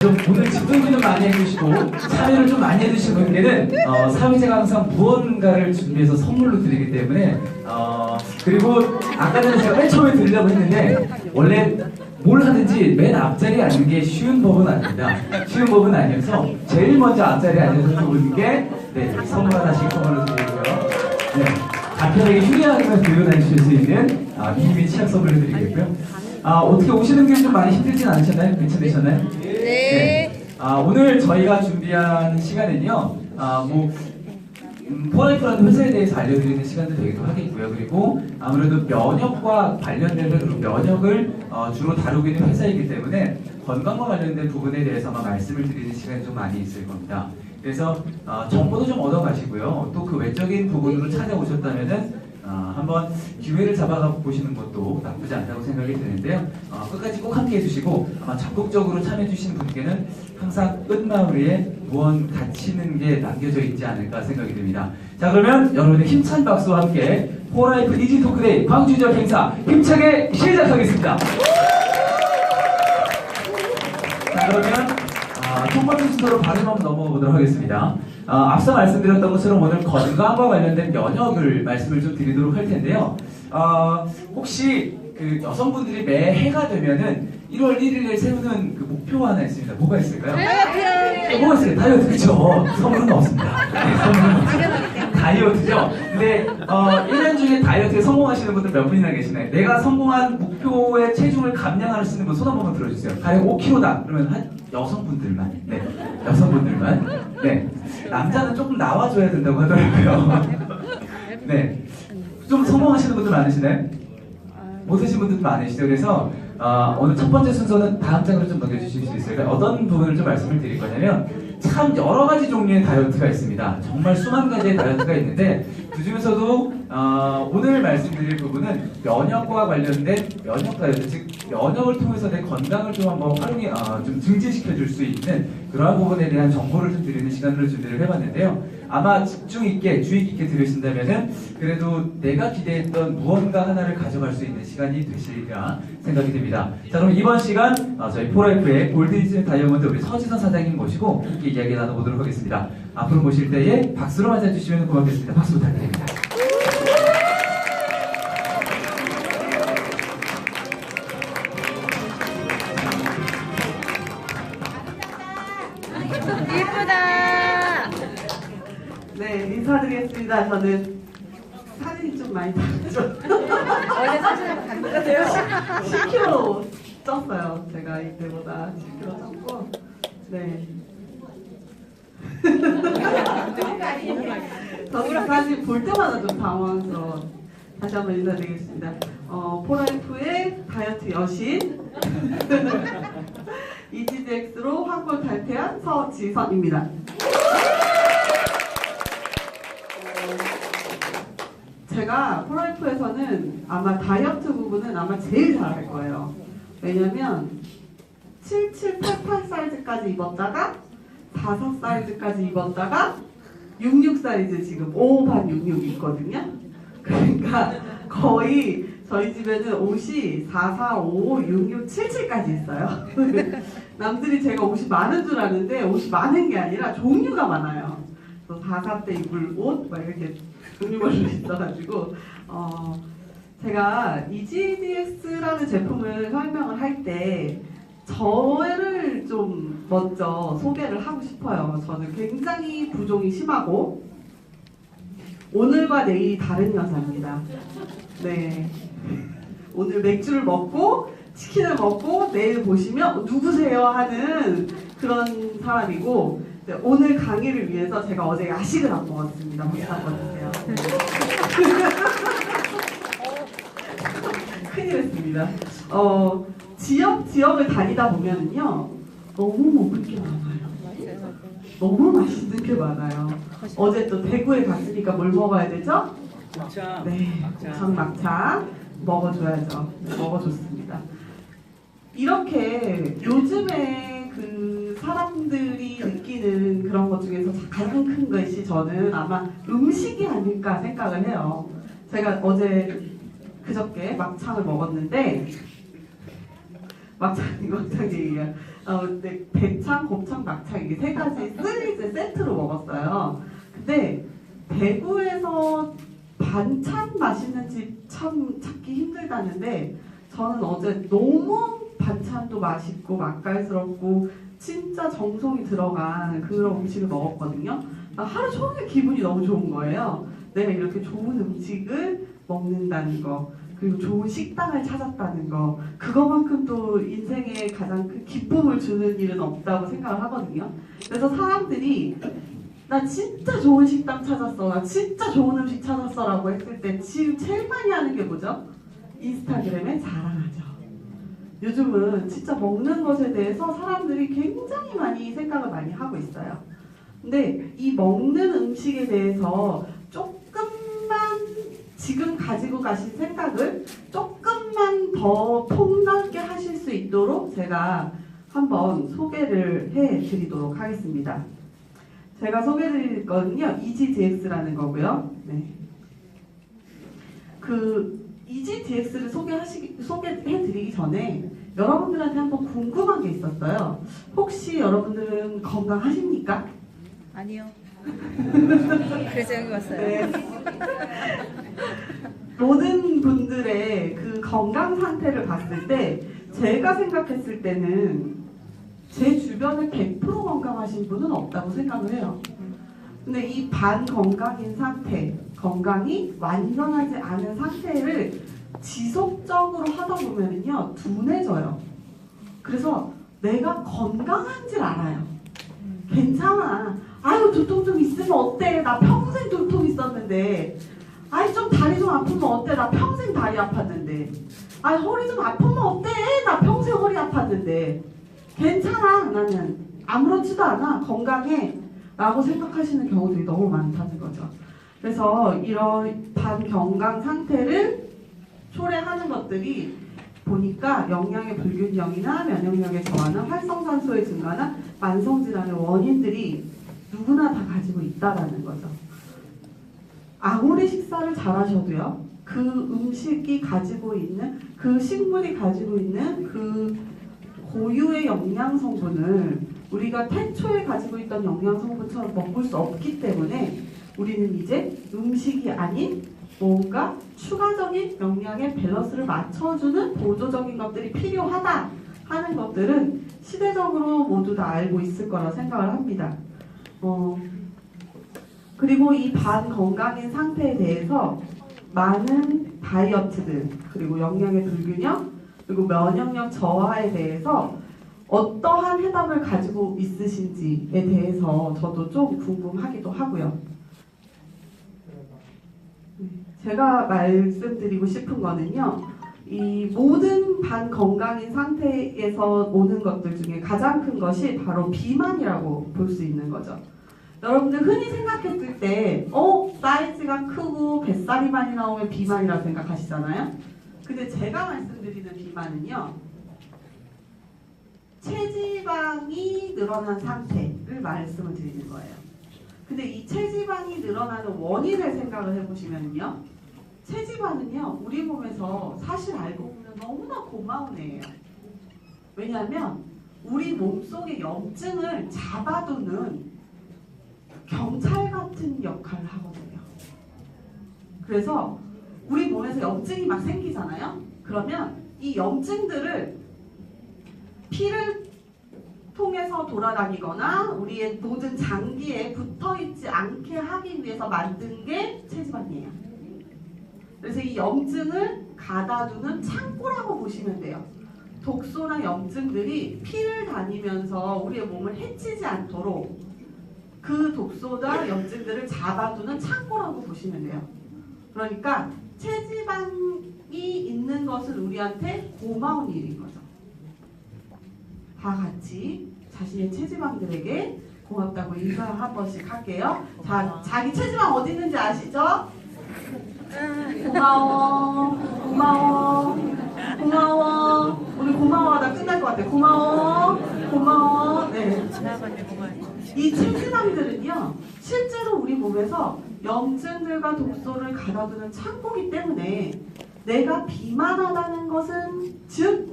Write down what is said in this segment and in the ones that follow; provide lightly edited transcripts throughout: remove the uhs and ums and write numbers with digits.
좀 오늘 집중도 좀 많이 해주시고 참여를 좀 많이 해주신 분께는 사회자가 항상 무언가를 준비해서 선물로 드리기 때문에 그리고 아까 전에 제가 맨 처음에 드리려고 했는데 원래 뭘 하든지 맨 앞자리에 앉는 게 쉬운 법은 아닙니다. 쉬운 법은 아니어서 제일 먼저 앞자리에 앉으신 분께 네, 선물 하나씩 선물로 드리고요. 네, 간편하게 휴대하면서 들고 다니실 수 있는 미니미 치약 선물로 드리겠고요. 어떻게 오시는 길 좀 많이 힘들진 않으셨나요? 괜찮으셨나요? 네. 오늘 저희가 준비한 시간은요, 포라이프라는 회사에 대해서 알려드리는 시간도 되기도 하겠고요. 그리고 아무래도 면역과 관련된 그리고 면역을 주로 다루고 있는 회사이기 때문에 건강과 관련된 부분에 대해서 아마 말씀을 드리는 시간이 좀 많이 있을 겁니다. 그래서 정보도 좀 얻어가시고요. 또 그 외적인 부분으로 찾아오셨다면은 한번 기회를 잡아가 보시는 것도 나쁘지 않다고 생각이 드는데요. 끝까지 꼭 함께 해주시고 아마 적극적으로 참여해주신 분께는 항상 끝마무리에 무언 다치는 게 남겨져 있지 않을까 생각이 듭니다. 자, 그러면 여러분의 힘찬 박수와 함께 포라이프 이지 토크데이 광주 지역 행사 힘차게 시작하겠습니다. 자, 그러면 첫 번째 순서로 바로 한번 넘어가 보도록 하겠습니다. 앞서 말씀드렸던 것처럼 오늘 건강과 관련된 면역을 말씀을 좀 드리도록 할 텐데요. 혹시 그 여성분들이 매해가 되면은 1월 1일에 세우는 그 목표가 하나 있습니다. 뭐가 있을까요? 뭐가 있을까요? 다이어트, 그쵸? 선물은 없습니다. 네, 선물은 없습니다. 다이어트죠? 근데 1년 중에 다이어트에 성공하시는 분들 몇 분이나 계시나요? 내가 성공한 목표의 체중을 감량할 수 있는 분 손 한 번만 들어주세요. 가령 5kg다. 그러면 한 여성분들만. 네, 여성분들만. 네, 남자는 조금 나와줘야 된다고 하더라고요. 네, 좀 성공하시는 분들 많으시나요? 못하신 분들도 많으시죠? 그래서 오늘 첫 번째 순서는 다음 장으로 좀 넘겨주실 수 있을까요? 어떤 부분을 좀 말씀을 드릴 거냐면 참 여러 가지 종류의 다이어트가 있습니다. 정말 수만 가지의 다이어트가 있는데 그 중에서도 오늘 말씀드릴 부분은 면역과 관련된 면역 다이어트, 즉 면역을 통해서 내 건강을 좀 한번 좀 증진시켜 줄 수 있는 그러한 부분에 대한 정보를 좀 드리는 시간으로 준비를 해봤는데요. 아마 집중 있게 주의 깊게 들으신다면은 그래도 내가 기대했던 무언가 하나를 가져갈 수 있는 시간이 되시리라 생각이 듭니다. 자, 그럼 이번 시간 저희 포라이프의 골든이즈 다이아몬드 우리 서지선 사장님 모시고 함께 이야기 나눠보도록 하겠습니다. 앞으로 모실 때에 박수로 맞아주시면 고맙겠습니다. 박수 부탁드립니다. 예쁘다. 네, 인사드리겠습니다. 저는 사진이 좀 많이 다르죠? 원래 사진을 봤는데요. 10kg 쪘어요. 제가 이때보다 10kg 쪘고, 네. 저는 사진 볼 때마다 좀 당황해서 다시 한번 인사드리겠습니다. 포라이프의 다이어트 여신 이지디엑스로 황골 탈퇴한 서지선입니다. 제가 포라이프에서는 아마 다이어트 부분은 아마 제일 잘할 거예요. 왜냐면 77, 88 사이즈까지 입었다가 5 사이즈까지 입었다가 66 사이즈 지금 55반 66 있거든요. 그러니까 거의 저희 집에는 옷이 4, 4, 5, 6, 6, 7, 7까지 있어요. 남들이 제가 옷이 많은 줄 아는데 옷이 많은 게 아니라 종류가 많아요. 4, 4 때 입을 옷 막 이렇게 종류별로 있어가지고 제가 EGDX라는 제품을 설명을 할 때 저를 좀 먼저 소개를 하고 싶어요. 저는 굉장히 부종이 심하고 오늘과 내일이 다른 여자입니다. 네, 오늘 맥주를 먹고 치킨을 먹고 내일 보시면 누구세요 하는 그런 사람이고, 네, 오늘 강의를 위해서 제가 어제 야식을 안 먹었습니다. 못 샀거든요. 큰일 했습니다. 지역을 다니다 보면은요, 너무 먹을 게 많아요. 너무 맛있는 게 많아요. 어제 또 대구에 갔으니까 뭘 먹어야 되죠? 막차. 네, 곱창 막차 먹어줘야죠. 먹어줬습니다. 이렇게 요즘에 그 사람들이 느끼는 그런 것 중에서 가장 큰 것이 저는 아마 음식이 아닐까 생각을 해요. 제가 어제 그저께 막창을 먹었는데 막창 얘기가 근데 대창, 곱창, 막창 이게 세 가지 쓰리즈 세트로 먹었어요. 근데 대구에서 반찬 맛있는 집 참 찾기 힘들다는데 저는 어제 너무 반찬도 맛있고 맛깔스럽고 진짜 정성이 들어간 그런 음식을 먹었거든요. 하루 종일 기분이 너무 좋은 거예요. 내가 이렇게 좋은 음식을 먹는다는 거, 그리고 좋은 식당을 찾았다는 거, 그거만큼 또 인생에 가장 큰 기쁨을 주는 일은 없다고 생각을 하거든요. 그래서 사람들이 나 진짜 좋은 식당 찾았어, 나 진짜 좋은 음식 찾았어 라고 했을 때 지금 제일 많이 하는 게 뭐죠? 인스타그램에 자랑하죠. 요즘은 진짜 먹는 것에 대해서 사람들이 굉장히 많이 생각을 많이 하고 있어요. 근데 이 먹는 음식에 대해서 조금만 지금 가지고 가신 생각을 조금만 더 폭넓게 하실 수 있도록 제가 한번 소개를 해드리도록 하겠습니다. 제가 소개해드릴 거는요, EGDX라는 거고요. 네. 그 EGDX를 소개해드리기 전에 여러분들한테 한번 궁금한 게 있었어요. 혹시 여러분들은 건강하십니까? 아니요. 그래서 여기 왔어요. 네. 모든 분들의 그 건강 상태를 봤을 때 제가 생각했을 때는 제 주변에 100% 건강하신 분은 없다고 생각을 해요. 근데 이 반건강인 상태, 건강이 완전하지 않은 상태를 지속적으로 하다 보면은요, 둔해져요. 그래서 내가 건강한 줄 알아요. 괜찮아. 아유, 두통 좀 있으면 어때? 나 평생 두통 있었는데. 아이, 좀 다리 좀 아프면 어때? 나 평생 다리 아팠는데. 아이, 허리 좀 아프면 어때? 나 평생 허리 아팠는데. 괜찮아. 나는 아무렇지도 않아. 건강해. 라고 생각하시는 경우들이 너무 많다는 거죠. 그래서 이런 반건강 상태를 초래하는 것들이 보니까 영양의 불균형이나 면역력의 저하나 활성산소의 증가나 만성질환의 원인들이 누구나 다 가지고 있다라는 거죠. 아무리 식사를 잘하셔도요, 그 음식이 가지고 있는, 그 식물이 가지고 있는 그 고유의 영양 성분을 우리가 태초에 가지고 있던 영양 성분처럼 먹을 수 없기 때문에 우리는 이제 음식이 아닌 뭔가 추가적인 영양의 밸런스를 맞춰주는 보조적인 것들이 필요하다 하는 것들은 시대적으로 모두 다 알고 있을 거라 생각을 합니다. 그리고 이 반건강인 상태에 대해서 많은 다이어트들, 그리고 영양의 불균형, 그리고 면역력 저하에 대해서 어떠한 해답을 가지고 있으신지에 대해서 저도 좀 궁금하기도 하고요. 제가 말씀드리고 싶은 거는요, 이 모든 반건강인 상태에서 오는 것들 중에 가장 큰 것이 바로 비만이라고 볼 수 있는 거죠. 여러분들 흔히 생각했을 때 사이즈가 크고 뱃살이 많이 나오면 비만이라고 생각하시잖아요. 근데 제가 말씀드리는 비만은요, 체지방이 늘어난 상태를 말씀을 드리는 거예요. 근데 이 체지방이 늘어나는 원인을 생각을 해보시면요, 체지방은요, 우리 몸에서 사실 알고 보면 너무나 고마운 애예요. 왜냐하면 우리 몸속의 염증을 잡아두는 경찰 같은 역할을 하거든요. 그래서 우리 몸에서 염증이 막 생기잖아요. 그러면 이 염증들을 피를 통해서 돌아다니거나 우리의 모든 장기에 붙어있지 않게 하기 위해서 만든 게 체지방이에요. 그래서 이 염증을 가다두는 창고라고 보시면 돼요. 독소나 염증들이 피를 다니면서 우리의 몸을 해치지 않도록 그 독소나 염증들을 잡아두는 창고라고 보시면 돼요. 그러니까 체지방이 있는 것은 우리한테 고마운 일인 거죠. 다 같이 자신의 체지방들에게 고맙다고 인사 한 번씩 할게요. 자, 자기 체지방 어디 있는지 아시죠? 고마워, 고마워, 고마워. 우리 고마워하다 끝날 것 같아. 고마워, 고마워. 네. 이 체지방들은요, 실제로 우리 몸에서 염증들과 독소를 가둬두는 창고이기 때문에 내가 비만하다는 것은 즉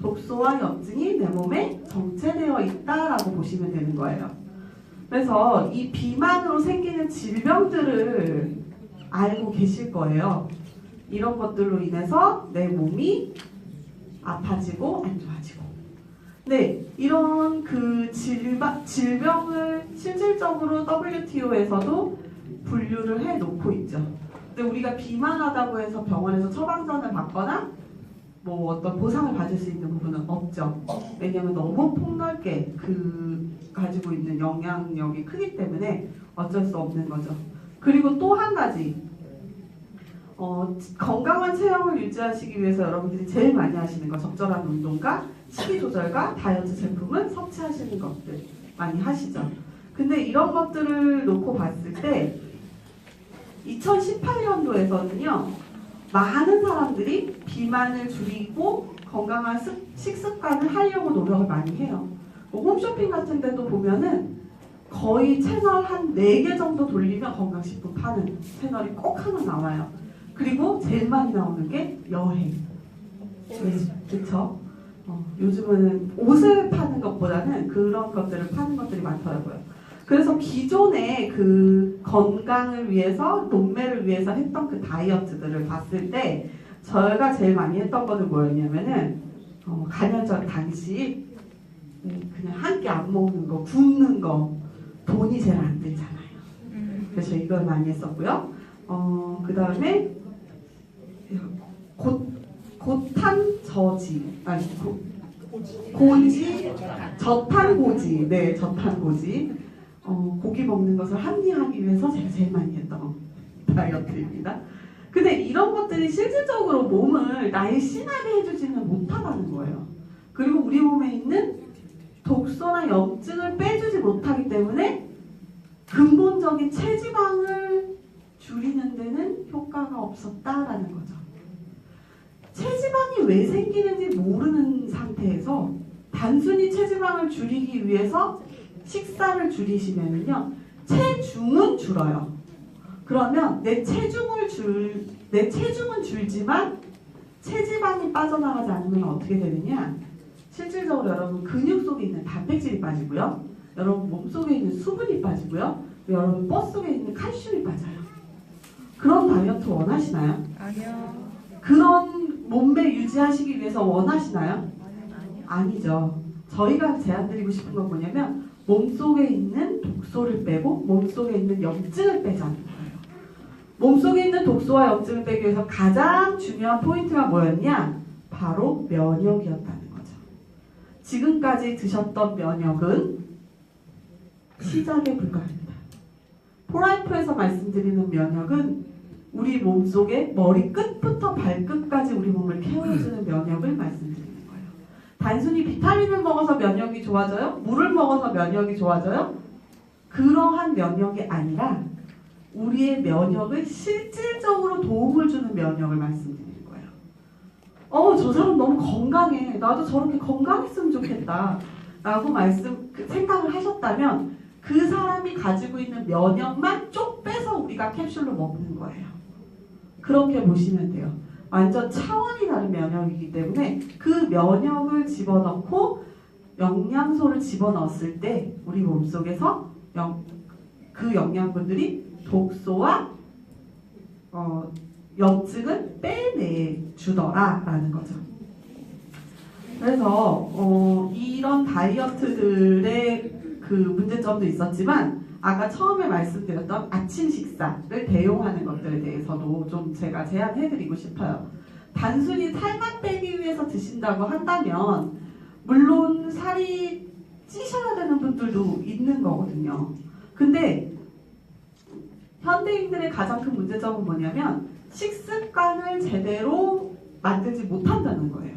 독소와 염증이 내 몸에 정체되어 있다라고 보시면 되는 거예요. 그래서 이 비만으로 생기는 질병들을 알고 계실 거예요. 이런 것들로 인해서 내 몸이 아파지고 안 좋아지고. 네, 이런 그 질병을 실질적으로 WTO에서도 분류를 해 놓고 있죠. 근데 우리가 비만하다고 해서 병원에서 처방전을 받거나 뭐 어떤 보상을 받을 수 있는 부분은 없죠. 왜냐하면 너무 폭넓게 가지고 있는 영향력이 크기 때문에 어쩔 수 없는 거죠. 그리고 또 한 가지, 건강한 체형을 유지하시기 위해서 여러분들이 제일 많이 하시는 거, 적절한 운동과 식이 조절과 다이어트 제품을 섭취하시는 것들 많이 하시죠. 근데 이런 것들을 놓고 봤을 때 2018년도에서는요. 많은 사람들이 비만을 줄이고 건강한 식습관을 하려고 노력을 많이 해요. 홈쇼핑 같은 데도 보면은 거의 채널 한 4개 정도 돌리면 건강식품 파는 채널이 꼭 하나 나와요. 그리고 제일 많이 나오는 게 여행. 네, 그쵸? 요즘은 옷을 파는 것보다는 그런 것들을 파는 것들이 많더라고요. 그래서 기존에 그 건강을 위해서, 몸매를 위해서 했던 그 다이어트들을 봤을 때 저희가 제일 많이 했던 거는 뭐였냐면은 간헐적 단식, 그냥 한 끼 안 먹는 거, 굶는 거, 돈이 제일 안 들잖아요. 그래서 이걸 많이 했었고요. 그 다음에 저탄고지, 네, 저탄고지. 고기 먹는 것을 합리화하기 위해서 제가 제일 많이 했던 다이어트입니다. 근데 이런 것들이 실질적으로 몸을 날씬하게 해주지는 못하다는 거예요. 그리고 우리 몸에 있는 독소나 염증을 빼주지 못하기 때문에 근본적인 체지방을 줄이는 데는 효과가 없었다라는 거죠. 체지방이 왜 생기는지 모르는 상태에서 단순히 체지방을 줄이기 위해서 식사를 줄이시면요, 체중은 줄어요. 그러면 내 체중은 줄지만 체지방이 빠져나가지 않으면 어떻게 되느냐? 실질적으로 여러분 근육 속에 있는 단백질이 빠지고요, 여러분 몸 속에 있는 수분이 빠지고요, 여러분 뼈 속에 있는 칼슘이 빠져요. 그런 다이어트 원하시나요? 아니요. 그런 몸매 유지하시기 위해서 원하시나요? 아니죠. 저희가 제안드리고 싶은 건 뭐냐면 몸속에 있는 독소를 빼고 몸속에 있는 염증을 빼자는 거예요. 몸속에 있는 독소와 염증을 빼기 위해서 가장 중요한 포인트가 뭐였냐? 바로 면역이었다는 거죠. 지금까지 드셨던 면역은 시작에 불과합니다. 포라이프에서 말씀드리는 면역은 우리 몸속에 머리 끝부터 발끝까지 우리 몸을 케어해주는 면역을 말씀드립니다. 단순히 비타민을 먹어서 면역이 좋아져요? 물을 먹어서 면역이 좋아져요? 그러한 면역이 아니라 우리의 면역을 실질적으로 도움을 주는 면역을 말씀드리는 거예요. 저 사람 너무 건강해. 나도 저렇게 건강했으면 좋겠다. 라고 생각을 하셨다면 그 사람이 가지고 있는 면역만 쪽 빼서 우리가 캡슐로 먹는 거예요. 그렇게 보시면 돼요. 완전 차원이 다른 면역이기 때문에 그 면역을 집어넣고 영양소를 집어넣었을 때 우리 몸속에서 그 영양분들이 독소와 염증을 빼내주더라라는 거죠. 그래서 이런 다이어트들의 그 문제점도 있었지만 아까 처음에 말씀드렸던 아침 식사를 대용하는 것들에 대해서도 좀 제가 제안해드리고 싶어요. 단순히 살만 빼기 위해서 드신다고 한다면 물론 살이 찌셔야 되는 분들도 있는 거거든요. 근데 현대인들의 가장 큰 문제점은 뭐냐면 식습관을 제대로 만들지 못한다는 거예요.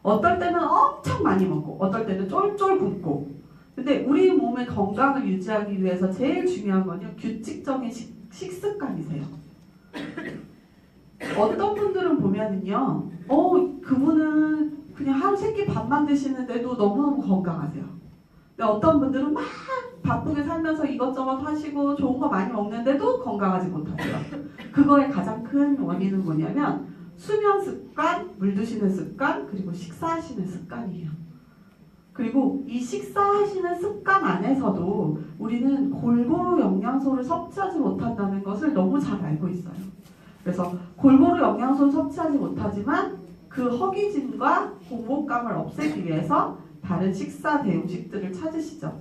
어떨 때는 엄청 많이 먹고 어떨 때는 쫄쫄 굶고. 근데 우리 몸의 건강을 유지하기 위해서 제일 중요한 건요, 규칙적인 식습관이세요. 어떤 분들은 보면은요, 그분은 그냥 하루 3끼 밥만 드시는데도 너무너무 건강하세요. 근데 어떤 분들은 막 바쁘게 살면서 이것저것 하시고 좋은 거 많이 먹는데도 건강하지 못하세요. 그거의 가장 큰 원인은 뭐냐면 수면 습관, 물 드시는 습관, 그리고 식사하시는 습관이에요. 그리고 이 식사하시는 습관 안에서도 우리는 골고루 영양소를 섭취하지 못한다는 것을 너무 잘 알고 있어요. 그래서 골고루 영양소를 섭취하지 못하지만 그 허기짐과 공복감을 없애기 위해서 다른 식사 대용식들을 찾으시죠.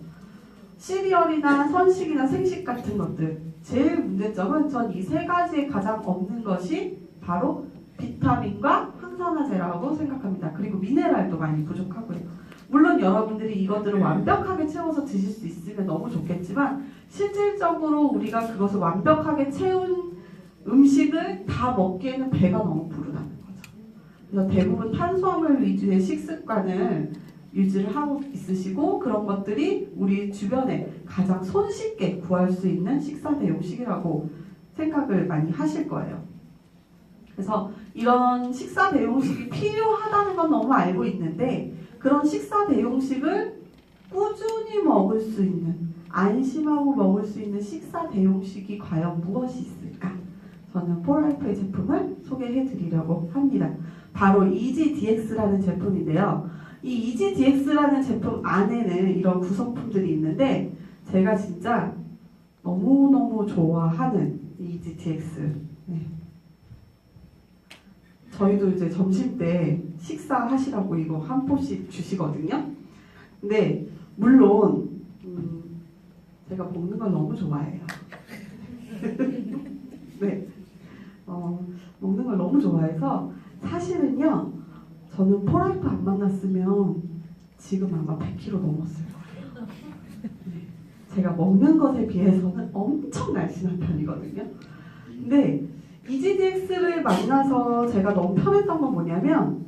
시리얼이나 선식이나 생식 같은 것들. 제일 문제점은 전 이 세 가지에 가장 없는 것이 바로 비타민과 항산화제라고 생각합니다. 그리고 미네랄도 많이 부족하고요. 물론 여러분들이 이것들을 완벽하게 채워서 드실 수 있으면 너무 좋겠지만 실질적으로 우리가 그것을 완벽하게 채운 음식을 다 먹기에는 배가 너무 부르다는 거죠. 그래서 대부분 탄수화물 위주의 식습관을 유지를 하고 있으시고 그런 것들이 우리 주변에 가장 손쉽게 구할 수 있는 식사 대용식이라고 생각을 많이 하실 거예요. 그래서 이런 식사 대용식이 필요하다는 건 너무 알고 있는데 그런 식사 대용식을 꾸준히 먹을 수 있는 안심하고 먹을 수 있는 식사 대용식이 과연 무엇이 있을까? 저는 폴라이프의 제품을 소개해 드리려고 합니다. 바로 EGDX라는 제품인데요. 이 EGDX라는 제품 안에는 이런 구성품들이 있는데 제가 진짜 너무너무 좋아하는 EGDX. 네. 저희도 이제 점심 때 식사하시라고 이거 한 포씩 주시거든요. 근데 물론 제가 먹는 걸 너무 좋아해요. 네, 먹는 걸 너무 좋아해서 사실은요. 저는 폴라이프 안 만났으면 지금 아마 100kg 넘었을 거예요. 네, 제가 먹는 것에 비해서는 엄청 날씬한 편이거든요. 근데 EGDX를 만나서 제가 너무 편했던 건 뭐냐면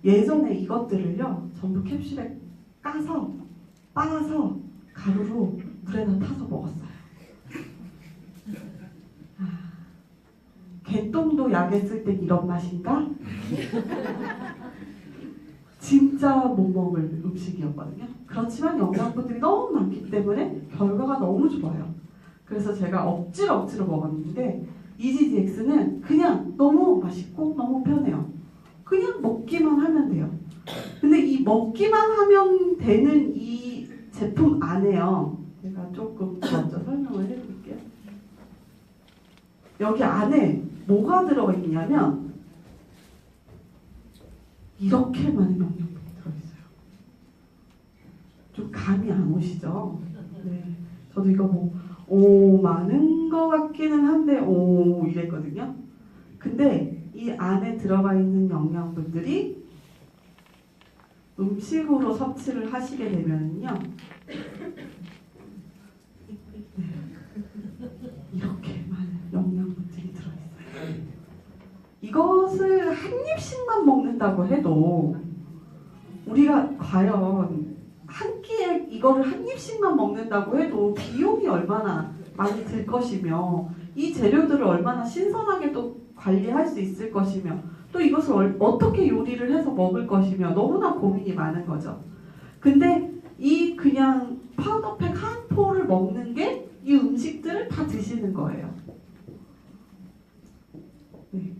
예전에 이것들을요 전부 캡슐에 까서 빻아서 가루로 물에다 타서 먹었어요. 개똥도 약에 쓸 땐 이런 맛인가? 진짜 못 먹을 음식이었거든요. 그렇지만 영양분들이 너무 많기 때문에 결과가 너무 좋아요. 그래서 제가 억지로 먹었는데 EGDX는 그냥 너무 맛있고 너무 편해요. 그냥 먹기만 하면 돼요. 근데 이 먹기만 하면 되는 이 제품 안에요. 제가 조금 먼저 설명을 해드릴게요. 여기 안에 뭐가 들어가 있냐면 이렇게 많은 영양분이 들어있어요. 좀 감이 안 오시죠? 네. 저도 이거 많은 것 같기는 한데 이랬거든요. 근데 이 안에 들어가 있는 영양분들이 음식으로 섭취를 하시게 되면요 이렇게 많은 영양분들이 들어있어요. 이것을 한 입씩만 먹는다고 해도 우리가 과연 한 끼에 이거를 한 입씩만 먹는다고 해도 비용이 얼마나 많이 들 것이며 이 재료들을 얼마나 신선하게 또 관리할 수 있을 것이며 또 이것을 어떻게 요리를 해서 먹을 것이며 너무나 고민이 많은 거죠. 근데 이 그냥 파우더팩 한 포를 먹는 게 이 음식들을 다 드시는 거예요. 네.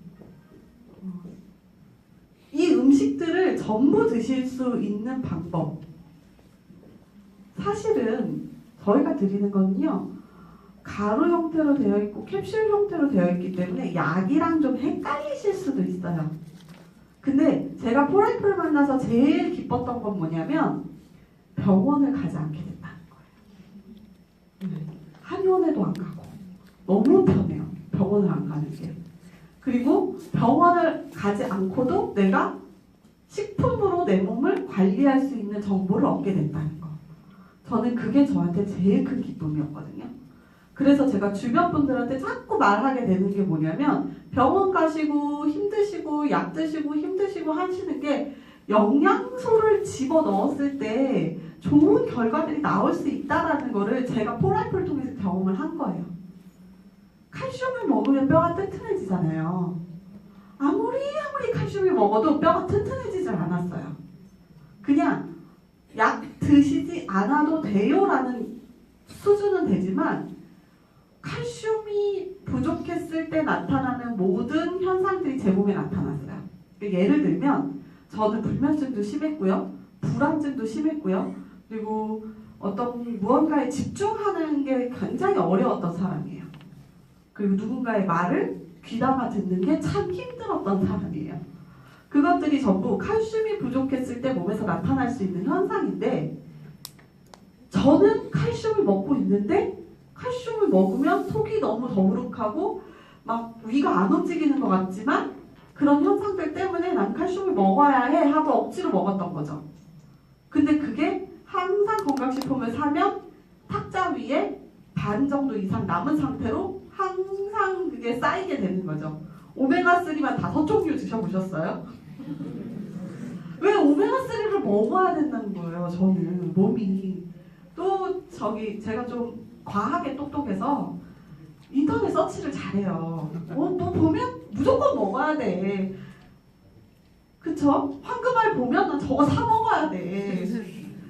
이 음식들을 전부 드실 수 있는 방법. 사실은 저희가 드리는 거는요. 가루 형태로 되어 있고 캡슐 형태로 되어 있기 때문에 약이랑 좀 헷갈리실 수도 있어요. 근데 제가 폴라이프를 만나서 제일 기뻤던 건 뭐냐면 병원을 가지 않게 됐다는 거예요. 한의원에도 안 가고 너무 편해요. 병원을 안 가는 게. 그리고 병원을 가지 않고도 내가 식품으로 내 몸을 관리할 수 있는 정보를 얻게 됐다는 거. 저는 그게 저한테 제일 큰 기쁨이었거든요. 그래서 제가 주변 분들한테 자꾸 말하게 되는 게 뭐냐면 병원 가시고 힘드시고 약 드시고 힘드시고 하시는 게 영양소를 집어넣었을 때 좋은 결과들이 나올 수 있다는 거를 제가 폴라이프를 통해서 경험을 한 거예요. 칼슘을 먹으면 뼈가 튼튼해지잖아요. 아무리 칼슘을 먹어도 뼈가 튼튼해지질 않았어요. 그냥 약 드시지 않아도 돼요라는 수준은 되지만 칼슘이 부족했을 때 나타나는 모든 현상들이 제 몸에 나타났어요. 예를 들면 저는 불면증도 심했고요. 불안증도 심했고요. 그리고 어떤 무언가에 집중하는 게 굉장히 어려웠던 사람이에요. 그리고 누군가의 말을 귀담아 듣는 게 참 힘들었던 사람이에요. 그것들이 전부 칼슘이 부족했을 때 몸에서 나타날 수 있는 현상인데 저는 칼슘을 먹고 있는데 칼슘을 먹으면 속이 너무 더부룩하고 막 위가 안 움직이는 것 같지만 그런 현상들 때문에 난 칼슘을 먹어야 해 하고 억지로 먹었던 거죠. 근데 그게 항상 건강식품을 사면 탁자 위에 반 정도 이상 남은 상태로 항상 그게 쌓이게 되는 거죠. 오메가3만 5종류 드셔보셨어요? 왜 오메가3를 먹어야 된다는 거예요, 저는. 몸이. 또 제가 좀 과하게 똑똑해서 인터넷 서치를 잘해요. 뭐 보면 무조건 먹어야 돼. 그쵸? 황금알 보면 난 저거 사 먹어야 돼.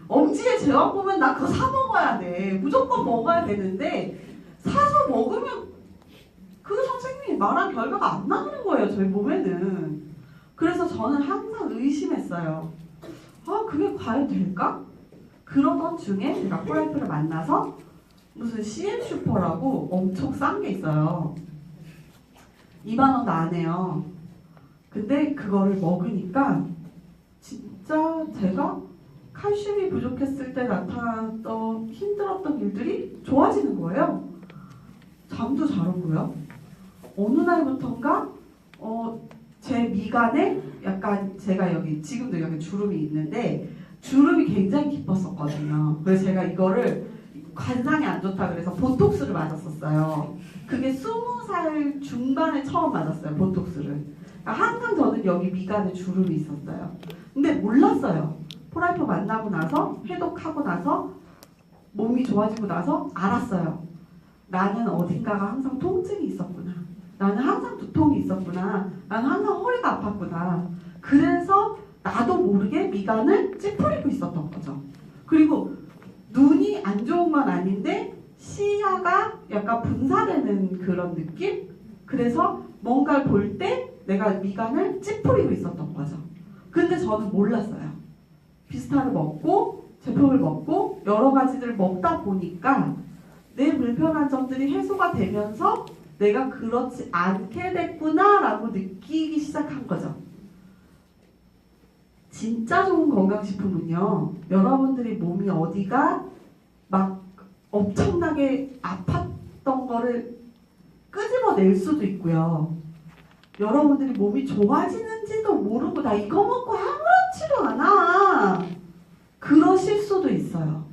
엄지의 제왕 보면 나 그거 사 먹어야 돼. 무조건 먹어야 되는데 사서 먹으면 그 선생님이 말한 결과가 안 나오는 거예요, 저희 몸에는. 그래서 저는 항상 의심했어요. 아, 그게 과연 될까? 그러던 중에 제가 프라이프를 만나서 무슨 CM 슈퍼라고 엄청 싼 게 있어요. 2만 원도 안 해요. 근데 그거를 먹으니까 진짜 제가 칼슘이 부족했을 때 나타났던 힘들었던 일들이 좋아지는 거예요. 잠도 잘 오고요. 어느 날부턴가 제 미간에 약간 제가 여기 지금도 여기 주름이 있는데 주름이 굉장히 깊었었거든요. 그래서 제가 이거를 관상이 안 좋다 그래서 보톡스를 맞았었어요. 그게 20살 중반에 처음 맞았어요, 보톡스를. 그러니까 항상 저는 여기 미간에 주름이 있었어요. 근데 몰랐어요. 프라이프 만나고 나서 해독하고 나서 몸이 좋아지고 나서 알았어요. 나는 어딘가가 항상 통증이 있었구나. 나는 항상 두통이 있었구나. 나는 항상 허리가 아팠구나. 그래서 나도 모르게 미간을 찌푸리고 있었던 거죠. 그리고 눈이 안 좋은 건 아닌데 시야가 약간 분사되는 그런 느낌? 그래서 뭔가를 볼 때 내가 미간을 찌푸리고 있었던 거죠. 근데 저는 몰랐어요. 비스타를 먹고 제품을 먹고 여러 가지를 먹다 보니까 내 불편한 점들이 해소가 되면서 내가 그렇지 않게 됐구나 라고 느끼기 시작한 거죠. 진짜 좋은 건강식품은요, 여러분들이 몸이 어디가 막 엄청나게 아팠던 거를 끄집어낼 수도 있고요. 여러분들이 몸이 좋아지는지도 모르고 나 이거 먹고 아무렇지도 않아 그러실 수도 있어요.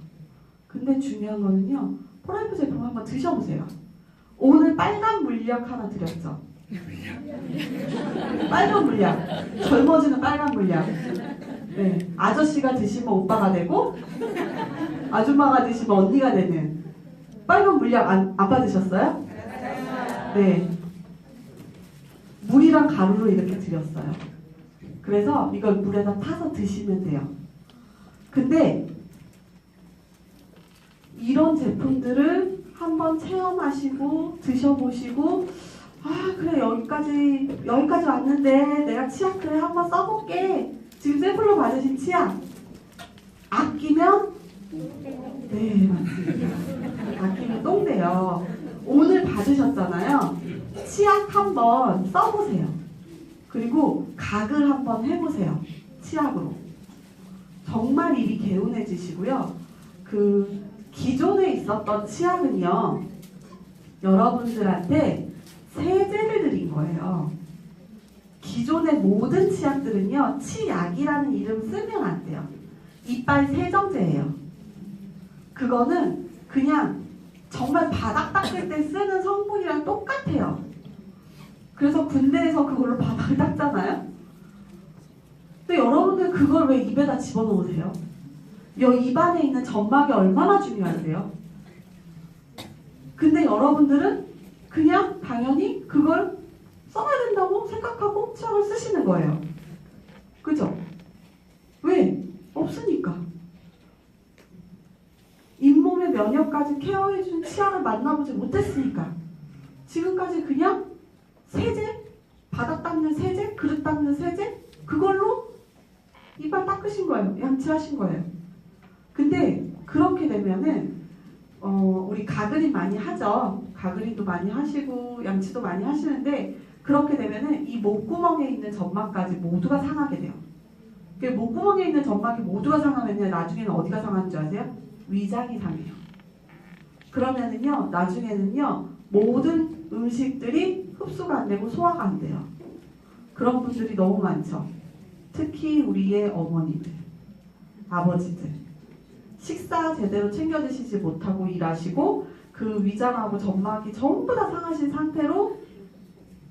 근데 중요한 거는요, 프라이프 제품 한번 드셔보세요. 오늘 빨간 물약 하나 드렸죠. 빨간 물약, 젊어지는 빨간 물약. 네, 아저씨가 드시면 오빠가 되고 아줌마가 드시면 언니가 되는 빨간 물약 안 받으셨어요? 네, 물이랑 가루로 이렇게 드렸어요. 그래서 이걸 물에다 타서 드시면 돼요. 근데 이런 제품들을 한번 체험하시고 드셔보시고, 아 그래 여기까지 왔는데 내가 치약을 한번 써볼게. 지금 샘플로 받으신 치약 아끼면 네 맞습니다. 아끼면 똥돼요. 오늘 받으셨잖아요. 치약 한번 써보세요. 그리고 각을 한번 해보세요. 치약으로. 정말 입이 개운해지시고요. 그 기존에 있었던 치약은요, 여러분들한테 세제를 드린 거예요. 기존의 모든 치약들은요, 치약이라는 이름 쓰면 안 돼요. 이빨 세정제예요. 그거는 그냥 정말 바닥 닦을 때 쓰는 성분이랑 똑같아요. 그래서 군대에서 그걸로 바닥을 닦잖아요. 근데 여러분들 그걸 왜 입에다 집어넣으세요? 입안에 있는 점막이 얼마나 중요한데요? 근데 여러분들은 그냥 당연히 그걸 써야 된다고 생각하고 치약을 쓰시는 거예요. 그죠? 왜? 없으니까. 잇몸에 면역까지 케어해준 치아를 만나보지 못했으니까 지금까지 그냥 세제, 바닥 닦는 세제, 그릇 닦는 세제 그걸로 이빨 닦으신 거예요. 양치하신 거예요. 근데 그렇게 되면은 우리 가그린 많이 하죠. 가그린도 많이 하시고 양치도 많이 하시는데 그렇게 되면은 이 목구멍에 있는 점막까지 모두가 상하게 돼요. 그 목구멍에 있는 점막이 모두가 상하면요 나중에는 어디가 상하는 줄 아세요? 위장이 상해요. 그러면은요 나중에는요 모든 음식들이 흡수가 안 되고 소화가 안 돼요. 그런 분들이 너무 많죠. 특히 우리의 어머니들, 아버지들 식사 제대로 챙겨 드시지 못하고 일하시고 그 위장하고 점막이 전부 다 상하신 상태로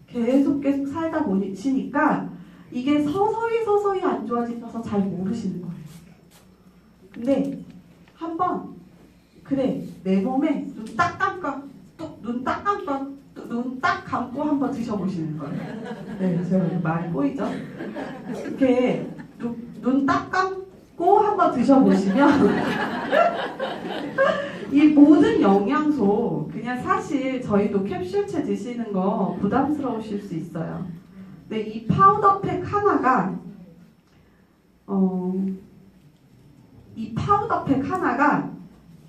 계속 살다 보시니까 이게 서서히 안 좋아지셔서 잘 모르시는 거예요. 근데 한번 그래 내 몸에 눈 딱 감고 눈 딱 감고 눈 딱 감고 한번 드셔보시는 거예요. 네, 제가 말이 꼬이죠? 이렇게 눈 딱 감고 한번 드셔보시면 이 모든 영양소 그냥 사실 저희도 캡슐채 드시는 거 부담스러우실 수 있어요. 근데 이 파우더팩 하나가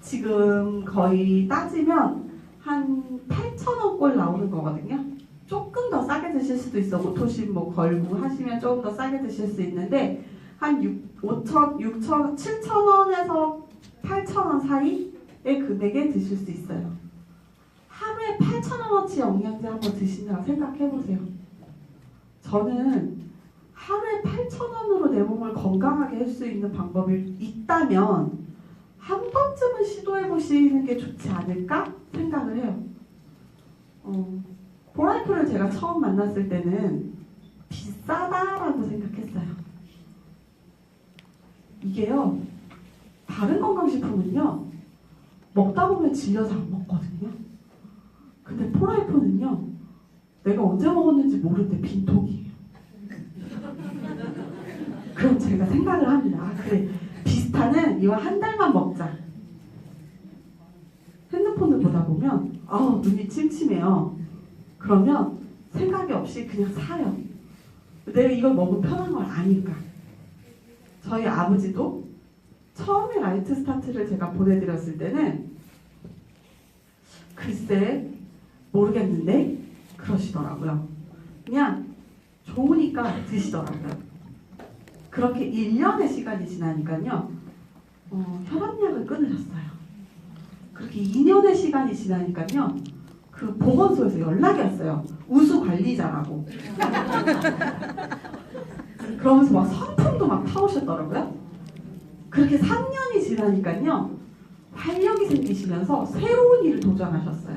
지금 거의 따지면 한 8,000원 꼴 나오는 거거든요. 조금 더 싸게 드실 수도 있어. 오토신 뭐 걸고 하시면 조금 더 싸게 드실 수 있는데 한 7,000원에서 8,000원 사이의 금액에 드실 수 있어요. 하루에 8,000원어치 영양제 한번 드신다고 생각해보세요. 저는 하루에 8,000원으로 내 몸을 건강하게 할 수 있는 방법이 있다면 한 번쯤은 시도해보시는 게 좋지 않을까 생각을 해요. 보라이프를 제가 처음 만났을 때는 비싸다라고 생각했어요. 이게요, 다른 건강식품은요, 먹다 보면 질려서 안 먹거든요. 근데 포라이프는요, 내가 언제 먹었는지 모르는데 빈통이에요. 그럼 제가 생각을 합니다. 아, 그래. 비스타는 이거 한 달만 먹자. 핸드폰을 보다 보면 눈이 침침해요. 그러면 생각이 없이 그냥 사요. 내가 이걸 먹으면 편한 걸 아니까. 저희 아버지도 처음에 라이트 스타트를 제가 보내드렸을 때는 글쎄 모르겠는데 그러시더라고요. 그냥 좋으니까 드시더라고요. 그렇게 1년의 시간이 지나니까요 혈압약을 끊으셨어요. 그렇게 2년의 시간이 지나니까요 그 보건소에서 연락이 왔어요. 우수 관리자라고. 그러면서 막 상품도 막 타오셨더라고요. 그렇게 3년이 지나니까요 활력이 생기시면서 새로운 일을 도전하셨어요.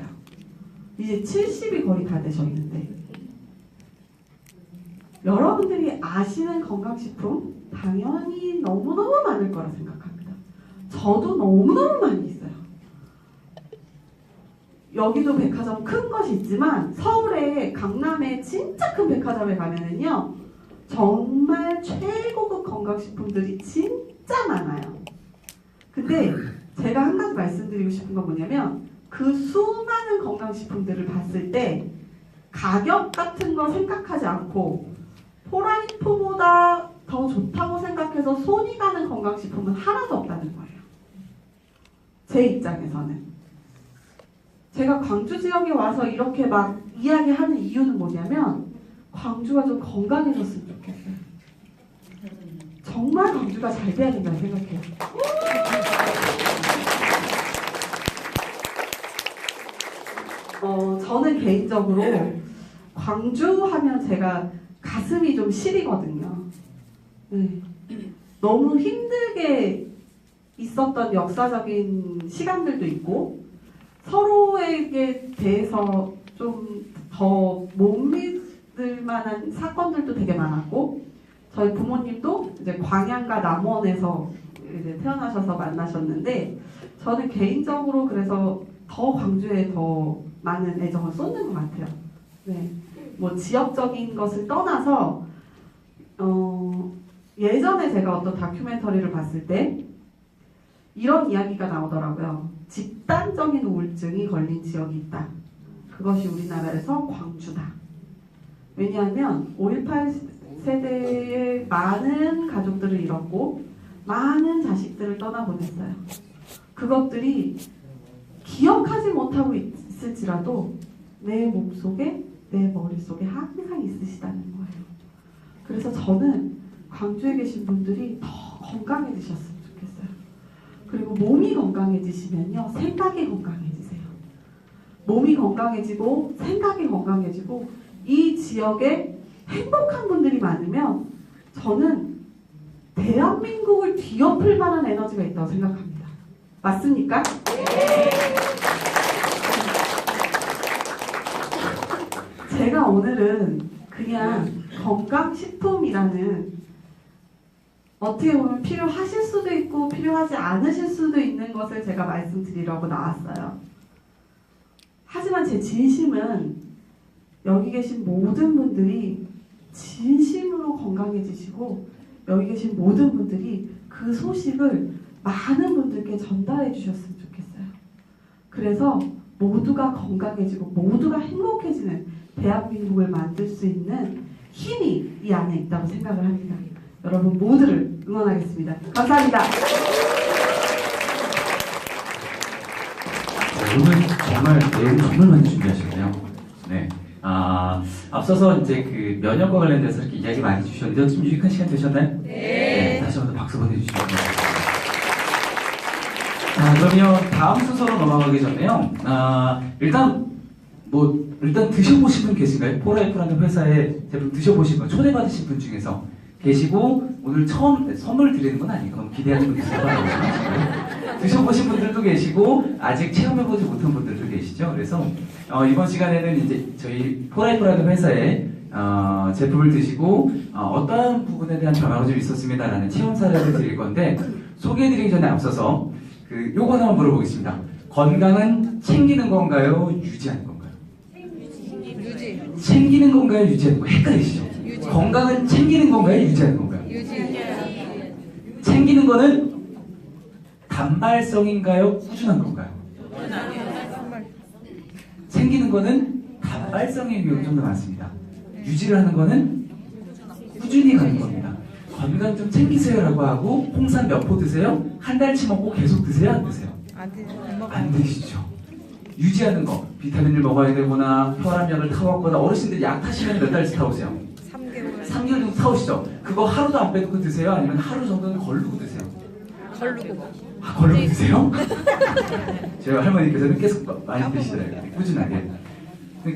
이제 70이 거의 다 되셨는데 여러분들이 아시는 건강식품 당연히 너무너무 많을 거라 생각합니다. 저도 너무너무 많이 있어요. 여기도 백화점 큰 것이 있지만 서울에 강남에 진짜 큰 백화점에 가면은요 정말 최고급 건강식품들이 진짜 많아요. 근데 제가 한 가지 말씀드리고 싶은 건 뭐냐면 그 수많은 건강식품들을 봤을 때 가격 같은 거 생각하지 않고 포라이프보다 더 좋다고 생각해서 손이 가는 건강식품은 하나도 없다는 거예요. 제 입장에서는. 제가 광주 지역에 와서 이렇게 막 이야기하는 이유는 뭐냐면 광주가 좀 건강해졌으면 좋겠어요. 정말 광주가 잘 돼야 된다고 생각해요. 저는 개인적으로 광주 하면 제가 가슴이 좀 시리거든요. 네. 너무 힘들게 있었던 역사적인 시간들도 있고 서로에게 대해서 좀 더 못 믿을 만한 사건들도 되게 많았고 저희 부모님도 이제 광양과 남원에서 이제 태어나셔서 만나셨는데 저는 개인적으로 그래서 더 광주에 더 많은 애정을 쏟는 것 같아요. 네. 뭐 지역적인 것을 떠나서 예전에 제가 어떤 다큐멘터리를 봤을 때 이런 이야기가 나오더라고요. 집단적인 우울증이 걸린 지역이 있다. 그것이 우리나라에서 광주다. 왜냐하면 5.18 세대의 많은 가족들을 잃었고 많은 자식들을 떠나보냈어요. 그것들이 기억하지 못하고 있을지라도 내 몸속에, 내 머릿속에 항상 있으시다는 거예요. 그래서 저는 광주에 계신 분들이 더 건강해지셨으면 좋겠어요. 그리고 몸이 건강해지시면요, 생각이 건강해지세요. 몸이 건강해지고 생각이 건강해지고 이 지역에 행복한 분들이 많으면 저는 대한민국을 뒤엎을 만한 에너지가 있다고 생각합니다. 맞습니까? 제가 오늘은 그냥 건강식품이라는 어떻게 보면 필요하실 수도 있고 필요하지 않으실 수도 있는 것을 제가 말씀드리려고 나왔어요. 하지만 제 진심은 여기 계신 모든 분들이 진심으로 건강해지시고 여기 계신 모든 분들이 그 소식을 많은 분들께 전달해 주셨으면 좋겠어요. 그래서 모두가 건강해지고 모두가 행복해지는 대한민국을 만들 수 있는 힘이 이 안에 있다고 생각을 합니다. 여러분 모두를 응원하겠습니다. 감사합니다. 오늘 정말 내용 정말 많이 준비하셨네요. 네. 앞서서 이제 그 면역과 관련돼서 이렇게 이야기 많이 주셨는데 좀 유익한 시간 되셨나요? 네. 다시 한번 박수 보내주시면 감사합니다. 그러면 다음 순서로 넘어가기 전에요. 일단 드셔보신 분 계신가요? 포라이프라는 회사의 제품 드셔보신 분, 초대받으신 분 중에서 계시고 오늘 처음 선물 드리는 건 아니고 너무 기대하는 분 있을 거라고 드셔보신 분들도 계시고 아직 체험해보지 못한 분들도 계시죠. 그래서 이번 시간에는 이제 저희 포라이프라는 회사의 제품을 드시고 어떠한 부분에 대한 변화가 좀 있었습니다라는 체험 사례를 드릴 건데 소개해드리기 전에 앞서서 요거 하나만 물어보겠습니다. 건강은 챙기는 건가요? 유지하는 건가요? 유지. 챙기는 건가요? 유지하는 건가요? 헷갈리시죠? 유지. 건강은 챙기는 건가요? 유지하는 건가요? 유지. 챙기는 거는 단발성인가요? 꾸준한 건가요? 챙기는 거는 단발성의 경우가 좀 더 많습니다. 유지를 하는 거는 꾸준히 가는 겁니다. 건강 좀 챙기세요라고 하고 홍삼 몇 포 드세요? 한 달치 먹고 계속 드세요? 안 드세요? 안 드시죠. 유지하는 거, 비타민을 먹어야 되거나 혈압약을 타먹거나 어르신들이 약 타시면 몇 달치 타오세요? 3개월. 3개월 정도 타오시죠? 그거 하루도 안 빼고 드세요? 아니면 하루 정도는 걸르고 드세요? 걸르고. 걸르고 드세요? 저희 할머니께서는 계속 많이 드시더라고요. 꾸준하게.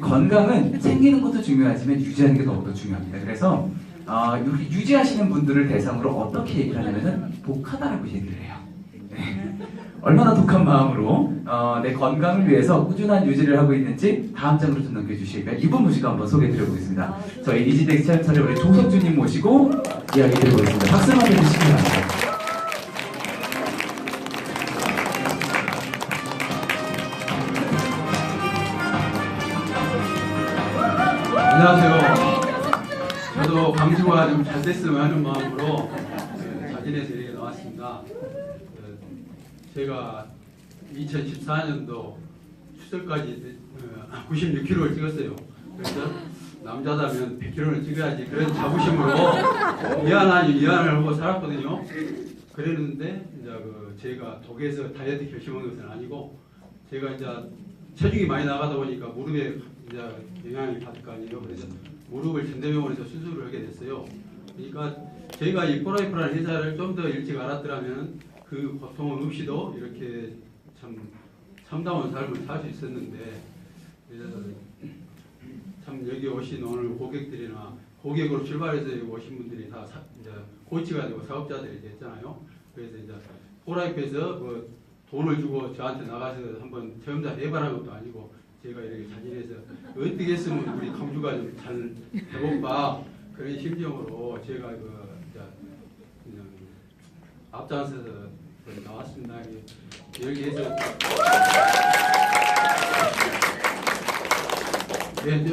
건강은 챙기는 것도 중요하지만 유지하는 게 더욱더 중요합니다. 그래서 이렇게 유지하시는 분들을 대상으로 어떻게 얘기를 하냐면은 독하다라고 얘기를 해요. 네. 얼마나 독한 마음으로 내 건강을 위해서 꾸준한 유지를 하고 있는지 다음 장으로 좀 넘겨주시면 이분 모시고 한번 소개해드려보겠습니다. 저희 이지덱 체험사를 우리 조석주님 모시고 이야기 드려보겠습니다. 박수 한번 해주시기 바랍니다. 안녕하세요. 저도 광주가 좀 잘 됐으면 하는 마음으로 자진해서 이렇게 나왔습니다. 제가 2014년도 추석까지 96kg를 찍었어요. 그래서 남자다면 100kg를 찍어야지 그런 자부심으로 위안을 하고 살았거든요. 그랬는데 이제 제가 독에서 다이어트 결심한 것은 아니고 제가 이제 체중이 많이 나가다 보니까 무릎에 이제 영향을 받을 거 아니에요. 그래서 무릎을 전대병원에서 수술을 하게 됐어요. 그러니까 저희가 이 포라이프라는 회사를 좀 더 일찍 알았더라면 그 고통은 없이도 이렇게 참 참다운 삶을 살 수 있었는데 그래서 참 여기 오신 오늘 고객들이나 고객으로 출발해서 여기 오신 분들이 다 이제 코치가 되고 사업자들이 됐잖아요. 그래서 이제 포라이프에서 돈을 주고 저한테 나가서 한번 체험자 해봐라는 것도 아니고 제가 이렇게 자진해서 어떻게 했으면 우리 광주가 좀 잘 해볼까 그런 심정으로 제가 그냥 앞장서서 나왔습니다. 여기에서 네,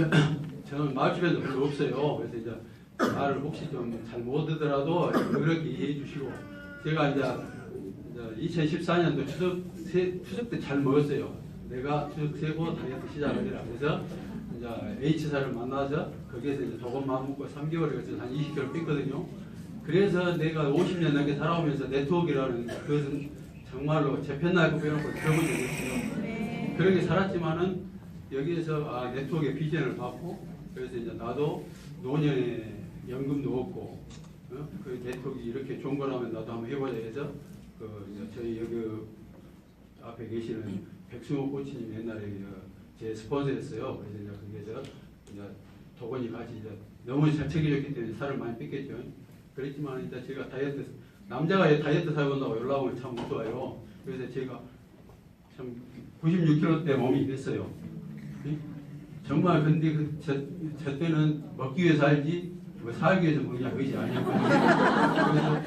저는 마을 주변도 별로 없어요. 그래서 이제 말을 혹시 좀 잘 못 듣더라도 그렇게 이해해 주시고 제가 이제 2014년도 추석 추석 때 잘 먹었어요. 내가 추석 세고 다이어트 시작을 해라. 그래서 이제 H사를 만나서 거기에서 이제 조금 마음 먹고 3개월에 걸쳐서 한 20kg 뺐거든요. 그래서 내가 50년 넘게 살아오면서 네트워크라는 그것은 정말로 제 편나고 빼놓고 들어본 적이 없어요. 그렇게 살았지만은 여기에서 네트워크의 비전을 받고 그래서 이제 나도 노년에 연금도 없고 그 네트워크 이렇게 좋은 거라면 나도 한번 해보자 해서 이제 저희 여기 앞에 계시는 백승호 코치님 옛날에 제 스폰서였어요. 그래서 이제 거기에서 이제 도건이 같이 이제 너무 잘 챙겨줬기 때문에 살을 많이 뺐겠죠. 그랬지만 이제 제가 다이어트 남자가 다이어트 사건다고 연락 오면 참 무서워요. 그래서 제가 참 96kg대 몸이 됐어요. 정말 근데 저 때는 먹기 위해서 살지 뭐 살기 위해서 먹냐 그것이 아니었거든요. 그래서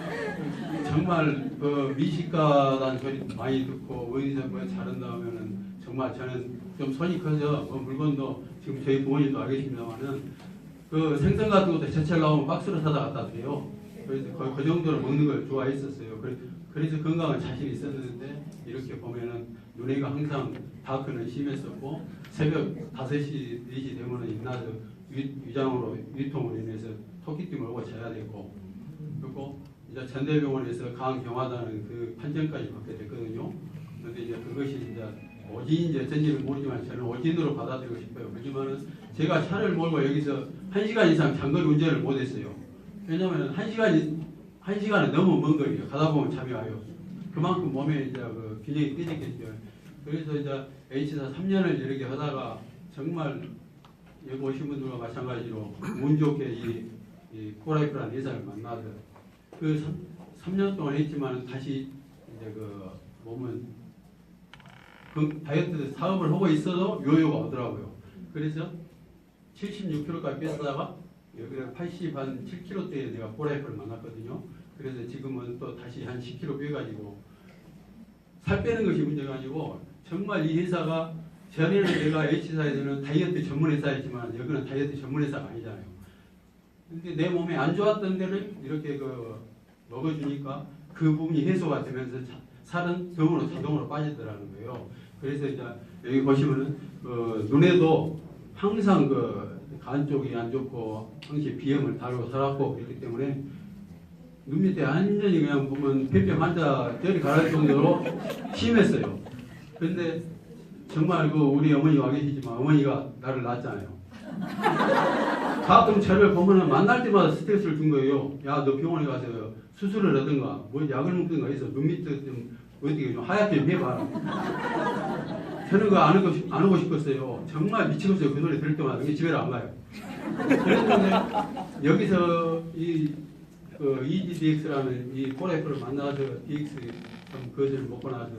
정말 그 미식가라는 소리 많이 듣고 어디서 뭐 잘한다 하면은 정말 저는 좀 손이 커서 뭐 물건도 지금 저희 부모님도 알겠습니다만은 그 생선 같은 것도 제철 나오면 박스로 사다 갖다 드려요. 그래서 거의 그 정도로 먹는 걸 좋아했었어요. 그래서 건강은 자신 있었는데 이렇게 보면은 눈에가 항상 다크는 심했었고 새벽 5시, 4시 되면은 인나서 위장으로 유통으로 인해서 토끼띠을 오고 자야 되고 그리고 이제 전대병원에서 강경화다는 그 판정까지 받게 됐거든요. 그런데 이제 그것이 이제 오진인지 어쩐지는 모르지만 저는 오진으로 받아들이고 싶어요. 그렇지만은 제가 차를 몰고 여기서 1시간 이상 장거리 운전을 못했어요. 왜냐하면 1시간은 너무 먼 거리예요. 가다 보면 잠이 와요. 그만큼 몸에 이제 그 균형이 깨졌겠죠. 그래서 이제 H사 3년을 이렇게 하다가 정말 여기 오신 분들과 마찬가지로 운 좋게 이 코라이프라는 회사를 만나서 그 3년 동안 했지만 다시 이제 그 몸은 그 다이어트 사업을 하고 있어도 요요가 오더라고요. 그래서 76kg까지 뺐다가 여기를 87kg대에 내가 코라이프를 만났거든요. 그래서 지금은 또 다시 한 10kg 빼가지고 살 빼는 것이 문제가 아니고 정말 이 회사가 전에는 내가 H사에서는 다이어트 전문 회사였지만 여기는 다이어트 전문 회사가 아니잖아요. 근데 내 몸에 안 좋았던 데를 이렇게 먹어주니까 그 부분이 해소가 되면서 살은 병으로 자동으로 빠지더라는 거예요. 그래서 이제 여기 보시면은 눈에도 항상 간 쪽이 안 좋고 항시 비염을 달고 살았고 그렇기 때문에 눈 밑에 완전히 그냥 보면 폐병 환자 뼈리 가랄 정도로 심했어요. 근데 정말 우리 어머니가 와 계시지만 어머니가 나를 낳았잖아요. 가끔 저를 보면은 만날 때마다 스트레스를 준 거예요. 야, 너 병원에 가서 수술을 하든가 뭐 약을 먹든가 해서 눈 밑에 좀 어떻게 좀 하얗게 좀 해봐. 저는 그거 안 하고 싶었어요. 정말 미치겠어요. 그 소리 들을 때마다 집에를 안 가요. 그랬는데 여기서 EGDX라는 이 코라이프를 만나서 DX 그것을 먹고 나서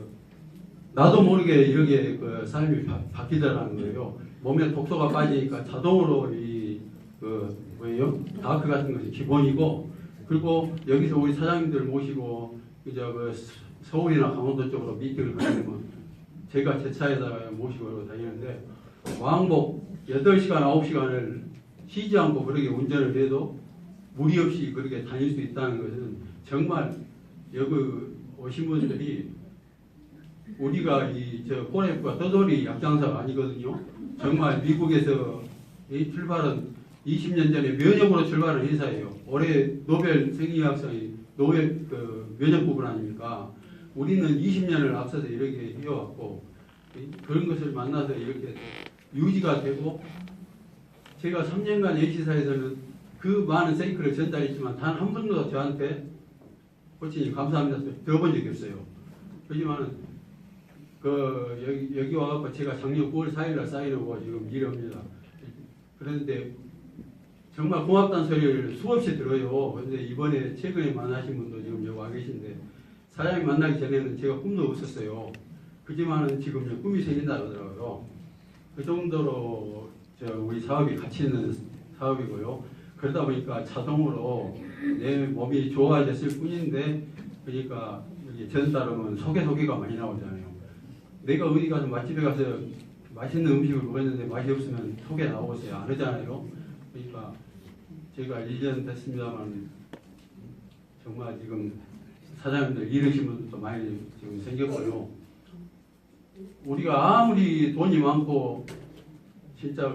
나도 모르게 이렇게 삶이 바뀌더라는 거예요. 몸에 독소가 빠지니까 자동으로 다크 같은 것이 기본이고 그리고 여기서 우리 사장님들 모시고 이제 서울이나 강원도 쪽으로 미팅을 가려면 제가 제 차에다가 모시고 다니는데 왕복 8시간, 9시간을 쉬지 않고 그렇게 운전을 해도 무리 없이 그렇게 다닐 수 있다는 것은 정말 여기 오신 분들이 우리가 코라이프가 떠돌이 약장사가 아니거든요. 정말 미국에서 이 출발은 20년 전에 면역으로 출발한 회사예요. 올해 노벨 생리학상이 노벨 면역 부분 아닙니까? 우리는 20년을 앞서서 이렇게 해왔고 그런 것을 만나서 이렇게 유지가 되고 제가 3년간 H사에서는 그 많은 세이크를 전달했지만 단 한 번도 저한테 코치님 감사합니다 들어본 적이 없어요. 그렇지만 여기 와갖고 제가 작년 9월 4일날 사인하고 지금 일합니다. 그런데 정말 고맙다는 소리를 수없이 들어요. 그런데 이번에 최근에 만나신 분도 지금 여기 와 계신데 사장님 만나기 전에는 제가 꿈도 없었어요. 그지만은 지금 꿈이 생긴다 그러더라고요. 그 정도로 우리 사업이 가치 있는 사업이고요. 그러다 보니까 자동으로 내 몸이 좋아졌을 뿐인데 그러니까 여기 전따르면 소개가 많이 나오잖아요. 내가 어디 가서 맛집에 가서 맛있는 음식을 먹었는데 맛이 없으면 소개 나오겠어요? 안 하잖아요. 그러니까 제가 1년 됐습니다만 정말 지금 사장님들 잃으신 분들도 많이 지금 생겼고요. 우리가 아무리 돈이 많고 진짜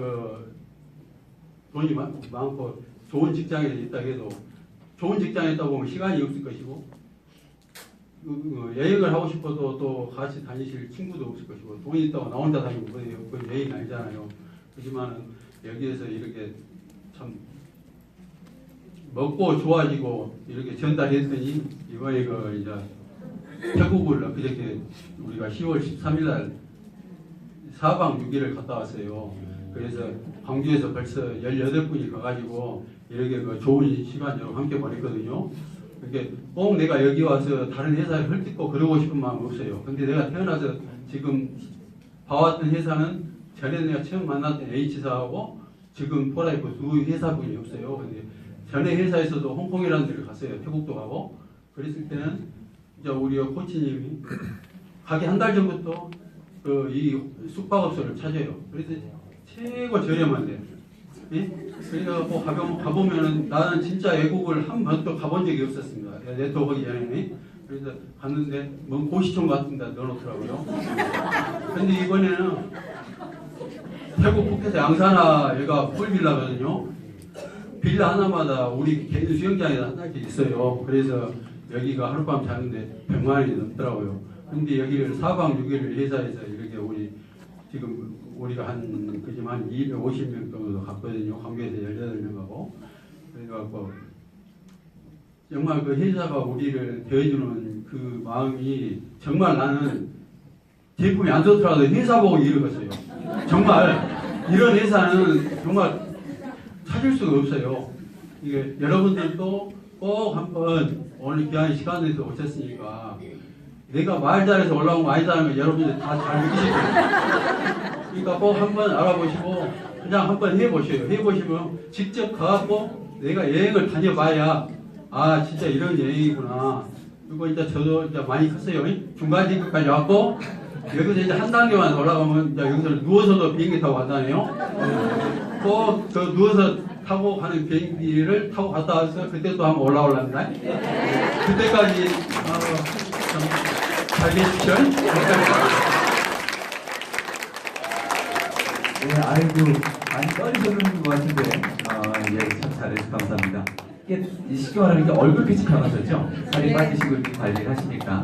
돈이 많고 좋은 직장에 있다 해도 좋은 직장에 있다 보면 시간이 없을 것이고 여행을 하고 싶어도 또 같이 다니실 친구도 없을 것이고 돈이 있다고 나 혼자 다니고 그건 여행이 아니잖아요. 그렇지만은 여기에서 이렇게 참 먹고 좋아지고 이렇게 전달했더니 이번에 이제 태국을 그저께 우리가 10월 13일 날 4박 6일을 갔다 왔어요. 그래서 광주에서 벌써 18분이 가가지고 이렇게 좋은 시간 여러분 함께 보냈거든요. 그게 꼭 내가 여기 와서 다른 회사에 헐뜯고 그러고 싶은 마음 없어요. 근데 내가 태어나서 지금 봐왔던 회사는 전에 내가 처음 만났던 H사하고 지금 포라이프 두 회사분이 없어요. 근데 전에 회사에서도 홍콩이라는 데를 갔어요. 태국도 가고. 그랬을 때는 이제 우리 코치님이 가기 한 달 전부터 이 숙박업소를 찾아요. 그래서 최고 저렴한데. 예? 그러니까 뭐 가보면은 나는 진짜 외국을 한 번도 가본 적이 없었습니다. 네트워크 하기 전에. 그래서 갔는데 뭔 고시촌 같은 데 넣어놓더라고요. 근데 이번에는 태국 푸켓의 양산하 얘가 풀빌라거든요. 빌라 하나마다 우리 개인 수영장에 하나씩 있어요. 그래서 여기가 하룻밤 자는데 100만 원이 넘더라고요. 근데 여기를 4박 6일 회사에서 이렇게 지금 우리가 한 250명 정도 갔거든요. 광주에서 18명하고. 그래갖고 정말 그 회사가 우리를 대해주는 그 마음이 정말 나는 제품이 안 좋더라도 회사 보고 이러겠어요. 정말 이런 회사는 정말 찾을 수가 없어요. 이게 여러분들도 꼭 한번 오늘 귀한 시간을 오셨으니까 내가 말 잘해서 올라온 거 아니다는 걸 여러분들 다 잘 느끼실 거예요. 그러니까 꼭 한번 알아보시고 그냥 한번 해보셔요. 해보시면 직접 가갖고 내가 여행을 다녀봐야 아 진짜 이런 여행이구나. 그리고 이제 저도 이제 많이 컸어요. 중간 지역까지 왔고 여기서 이제 한 단계만 올라가면 이제 여기서 누워서도 비행기 타고 간다네요. 꼭 저 누워서 타고 가는 비행기를 타고 갔다 와서 그때 또 한번 올라올랍니다. 그때까지 잘 계십시오. 네, 아이고 많이 떨리셨는 것 같은데 이야기 참 잘해서 감사합니다. 이게 쉽게 말하면 이렇게 얼굴빛이 변하셨죠? 살이 빠지시고 이렇게 관리를 하시니까